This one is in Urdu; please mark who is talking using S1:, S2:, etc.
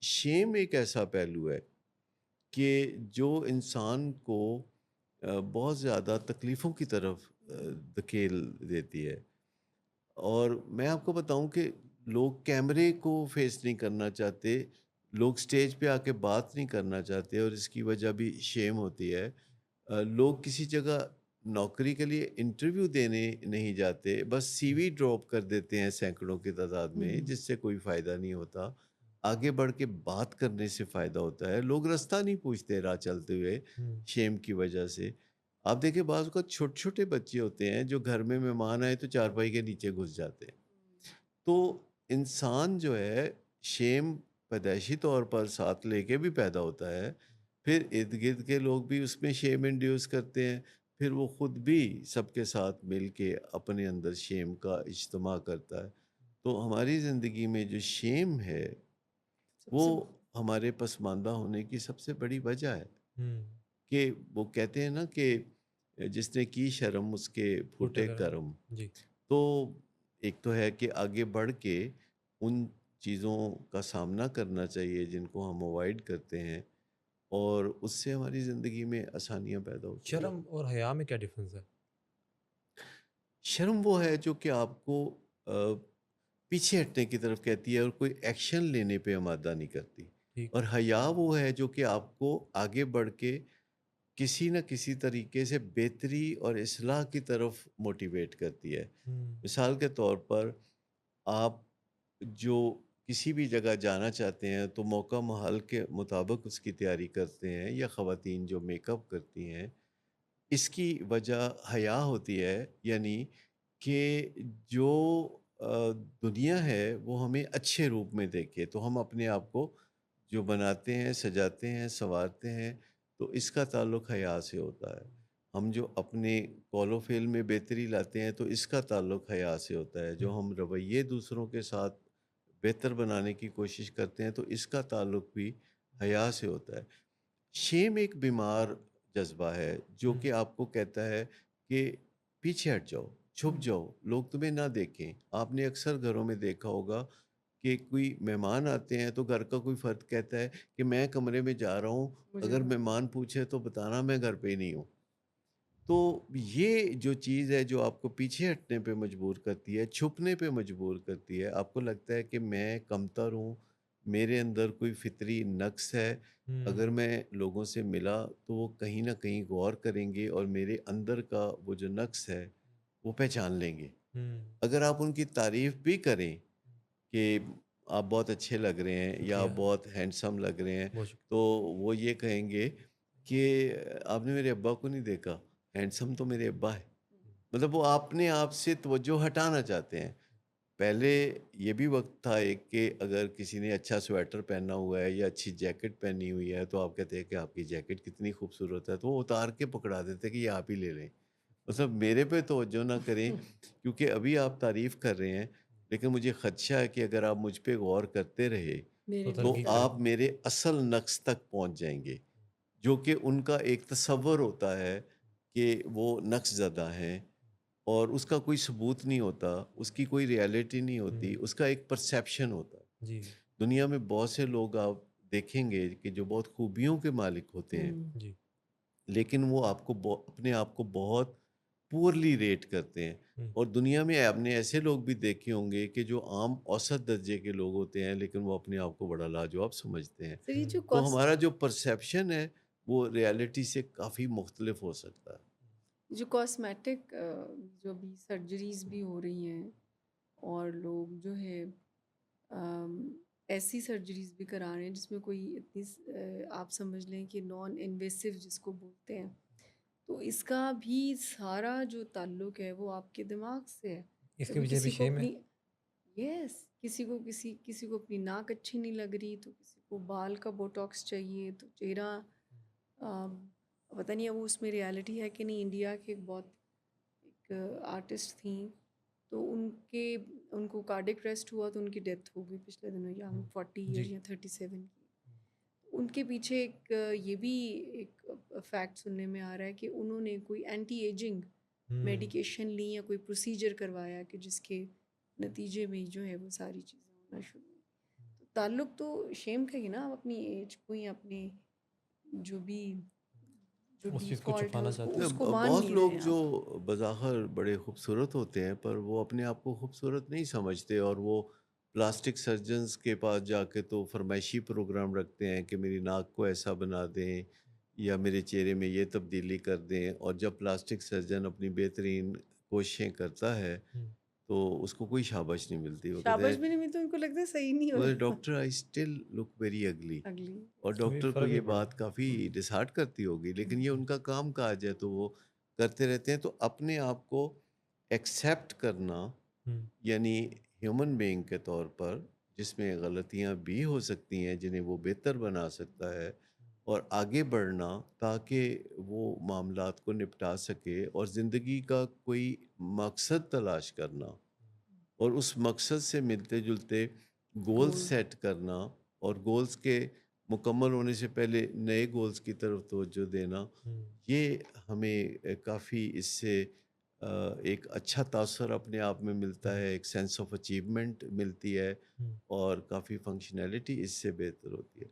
S1: شیم ایک ایسا پہلو ہے کہ جو انسان کو بہت زیادہ تکلیفوں کی طرف دھکیل دیتی ہے. اور میں آپ کو بتاؤں کہ لوگ کیمرے کو فیس نہیں کرنا چاہتے، لوگ اسٹیج پہ آ کے بات نہیں کرنا چاہتے، اور اس کی وجہ بھی شیم ہوتی ہے. لوگ کسی جگہ نوکری کے لیے انٹرویو دینے نہیں جاتے، بس سی وی ڈراپ کر دیتے ہیں سینکڑوں کی تعداد میں،
S2: ہوں،
S1: جس سے کوئی فائدہ نہیں ہوتا. آگے بڑھ کے بات کرنے سے فائدہ ہوتا ہے. لوگ راستہ نہیں پوچھتے راہ چلتے ہوئے،
S2: ہوں،
S1: شیم کی وجہ سے. آپ دیکھیں بعض اوقات چھوٹے چھوٹے بچے ہوتے ہیں جو گھر میں مہمان آئے تو چارپائی کے نیچے گھس جاتے ہیں. تو انسان جو ہے شیم پیدائشی طور پر ساتھ لے کے بھی پیدا ہوتا ہے. پھر ارد گرد کے لوگ بھی اس میں شیم انڈیوس کرتے ہیں. پھر وہ خود بھی سب کے ساتھ مل کے اپنے اندر شیم کا اجتماع کرتا ہے. تو ہماری زندگی میں جو شیم ہے
S2: سب
S1: وہ
S2: سے
S1: ہمارے پسماندہ ہونے کی سب سے بڑی وجہ ہے.
S2: ہوں،
S1: کہ وہ کہتے ہیں نا کہ جس نے کی شرم اس کے
S2: پھوٹے
S1: پھوٹے
S2: کرم
S1: کرم.
S2: جی،
S1: تو ایک تو ہے کہ آگے بڑھ کے ان چیزوں کا سامنا کرنا چاہیے جن کو ہم اوائڈ کرتے ہیں، اور اس سے ہماری زندگی میں آسانیاں پیدا ہوتی ہیں.
S2: شرم اور حیا میں کیا ڈفرینس ہے؟
S1: شرم وہ ہے جو کہ آپ کو آ، پیچھے ہٹنے کی طرف کہتی ہے اور کوئی ایکشن لینے پہ آمادہ نہیں کرتی.
S2: ٹھیک،
S1: اور حیا وہ ہے جو کہ آپ کو آگے بڑھ کے کسی نہ کسی طریقے سے بہتری اور اصلاح کی طرف موٹیویٹ کرتی ہے.
S2: ہوں،
S1: مثال کے طور پر آپ جو کسی بھی جگہ جانا چاہتے ہیں تو موقع محل کے مطابق اس کی تیاری کرتے ہیں، یا خواتین جو میک اپ کرتی ہیں اس کی وجہ حیا ہوتی ہے. یعنی کہ جو دنیا ہے وہ ہمیں اچھے روپ میں دیکھے، تو ہم اپنے آپ کو جو بناتے ہیں، سجاتے ہیں، سنوارتے ہیں، تو اس کا تعلق حیا سے ہوتا ہے. ہم جو اپنے قول و فعل میں بہتری لاتے ہیں تو اس کا تعلق حیا سے ہوتا ہے.
S2: ہوں،
S1: جو ہم رویے دوسروں کے ساتھ بہتر بنانے کی کوشش کرتے ہیں تو اس کا تعلق بھی حیا سے ہوتا ہے. شیم ایک بیمار جذبہ ہے جو
S2: ہوں،
S1: کہ آپ کو کہتا ہے کہ پیچھے ہٹ جاؤ، چھپ
S2: ہوں،
S1: جاؤ، لوگ تمہیں نہ دیکھیں. آپ نے اکثر گھروں میں دیکھا ہوگا کہ کوئی مہمان آتے ہیں تو گھر کا کوئی فرد کہتا ہے کہ میں کمرے میں جا رہا ہوں،
S2: مجھے
S1: اگر
S2: بات
S1: مہمان پوچھے تو بتانا میں گھر پہ ہی نہیں ہوں. تو یہ جو چیز ہے جو آپ کو پیچھے ہٹنے پہ مجبور کرتی ہے، چھپنے پہ مجبور کرتی ہے، آپ کو لگتا ہے کہ میں کمتر ہوں، میرے اندر کوئی فطری نقص ہے.
S2: ہوں،
S1: اگر میں لوگوں سے ملا تو وہ کہیں نہ کہیں غور کریں گے اور میرے اندر کا وہ جو نقص ہے وہ پہچان لیں گے.
S2: ہوں،
S1: اگر آپ ان کی تعریف بھی کریں کہ آپ بہت اچھے لگ رہے ہیں یا آپ
S2: شکریہ،
S1: بہت ہینڈسم لگ رہے ہیں،
S2: بہت شکریہ،
S1: تو وہ یہ کہیں گے کہ آپ نے میرے ابا کو نہیں دیکھا، ہینڈسم تو میرے ابا ہے.
S2: ہوں،
S1: مطلب وہ اپنے آپ سے توجہ ہٹانا چاہتے ہیں. پہلے یہ بھی وقت تھا ایک کہ اگر کسی نے اچھا سویٹر پہنا ہوا ہے یا اچھی جیکٹ پہنی ہوئی ہے تو آپ کہتے ہیں کہ آپ کی جیکٹ کتنی خوبصورت ہے، تو وہ اتار کے پکڑا دیتے کہ یہ آپ ہی لے لیں. مطلب میرے پہ توجہ نہ کریں، کیونکہ ابھی آپ تعریف کر رہے ہیں، لیکن مجھے خدشہ ہے کہ اگر آپ مجھ پہ غور کرتے رہے
S2: تو
S1: تو
S2: تنقید کریں
S1: آپ میرے اصل نقص تک پہنچ جائیں گے، جو کہ ان کا ایک تصور ہوتا ہے کہ وہ نقص زدہ ہیں، اور اس کا کوئی ثبوت نہیں ہوتا، اس کی کوئی ریالٹی نہیں ہوتی،
S2: ہوں،
S1: اس کا ایک پرسیپشن ہوتا ہے.
S2: جی،
S1: دنیا میں بہت سے لوگ آپ دیکھیں گے کہ جو بہت خوبیوں کے مالک ہوتے ہیں،
S2: جی،
S1: لیکن وہ آپ کو اپنے آپ کو بہت پورلی ریٹ کرتے ہیں.
S2: ہوں،
S1: اور دنیا میں آپ نے ایسے لوگ بھی دیکھے ہوں گے کہ جو عام اوسط درجے کے لوگ ہوتے ہیں لیکن وہ اپنے آپ کو بڑا لاجواب سمجھتے ہیں.
S2: سر یہ جو
S1: تو ہمارا جو پرسیپشن ہے وہ ریالٹی سے کافی مختلف ہو سکتا ہے.
S3: جو کاسمیٹک جو بھی سرجریز بھی ہو رہی ہیں، اور لوگ جو ہے ایسی سرجریز بھی کرا رہے ہیں جس میں کوئی اتنی آپ سمجھ لیں کہ نان انویسو جس کو بولتے ہیں، تو اس کا بھی سارا جو تعلق ہے وہ آپ کے دماغ سے ہے.
S2: اس کے
S3: کبھی
S2: پیچھے بھی
S3: کسی کو
S2: شیم ہے؟
S3: اپنی کسی کو اپنی ناک اچھی نہیں لگ رہی، تو کسی کو بال کا بوٹاکس چاہیے، تو چہرہ پتہ نہیں اب وہ اس میں ریالٹی ہے کہ نہیں. انڈیا کے ایک آرٹسٹ تھیں، تو ان کو کارڈک ریسٹ ہوا تو ان کی ڈیتھ ہو گئی پچھلے دنوں، یا 40
S2: جی،
S3: ایئر یا 37 کی. ان کے پیچھے ایک یہ بھی ایک فیکٹ سننے میں آ رہا ہے کہ انہوں نے کوئی اینٹی ایجنگ
S2: ہوں،
S3: میڈیکیشن لی یا کوئی پروسیجر کروایا کہ جس کے نتیجے میں جو ہے وہ ساری چیزیں ہونا شروع ہوئی. تعلق تو شیم کا ہی نا، آپ اپنی ایج کو یا اپنے جو بھی جو
S2: اس چیز کو
S3: ڈیفالٹ ہے
S2: چھپانا چاہتے ہیں.
S3: اس کو مان
S1: بہت
S3: نہیں
S1: لوگ
S3: رہے
S1: جو
S3: آپ.
S1: بظاہر بڑے خوبصورت ہوتے ہیں پر وہ اپنے آپ کو خوبصورت نہیں سمجھتے، اور وہ پلاسٹک سرجنز کے پاس جا کے تو فرمائشی پروگرام رکھتے ہیں کہ میری ناک کو ایسا بنا دیں یا میرے چہرے میں یہ تبدیلی کر دیں، اور جب پلاسٹک سرجن اپنی بہترین کوششیں کرتا ہے
S2: ہم.
S1: تو اس کو کوئی شاباش نہیں ملتی، وہ کہتے
S3: شاباش
S1: ہیں
S3: بھی نہیں ملتی، ان کو لگتا ہے صحیح نہیں ہو
S1: وہ
S3: رہا.
S1: Doctor I still look very ugly,
S3: ugly.
S1: اور
S2: وہی
S1: ڈاکٹر کو
S2: فرق
S1: یہ
S2: نہیں پڑ
S1: بات
S2: رہا.
S1: کافی ڈسہارٹ کرتی ہوگی، لیکن یہ ان کا کام کاج ہے تو وہ کرتے رہتے ہیں. تو اپنے آپ کو ایکسیپٹ کرنا،
S2: ہم.
S1: یعنی ہیومن بینگ کے طور پر جس میں غلطیاں بھی ہو سکتی ہیں جنہیں وہ بہتر بنا سکتا ہے، اور آگے بڑھنا تاکہ وہ معاملات کو نپٹا سکے، اور زندگی کا کوئی مقصد تلاش کرنا، اور اس مقصد سے ملتے جلتے گولز
S3: گول.
S1: سیٹ کرنا، اور گولز کے مکمل ہونے سے پہلے نئے گولز کی طرف توجہ دینا.
S2: ہم.
S1: یہ ہمیں کافی اس سے ایک اچھا تاثر اپنے آپ میں ملتا ہے، ایک سینس آف اچیومنٹ ملتی ہے،
S2: ہم.
S1: اور کافی فنکشنالٹی اس سے بہتر ہوتی ہے.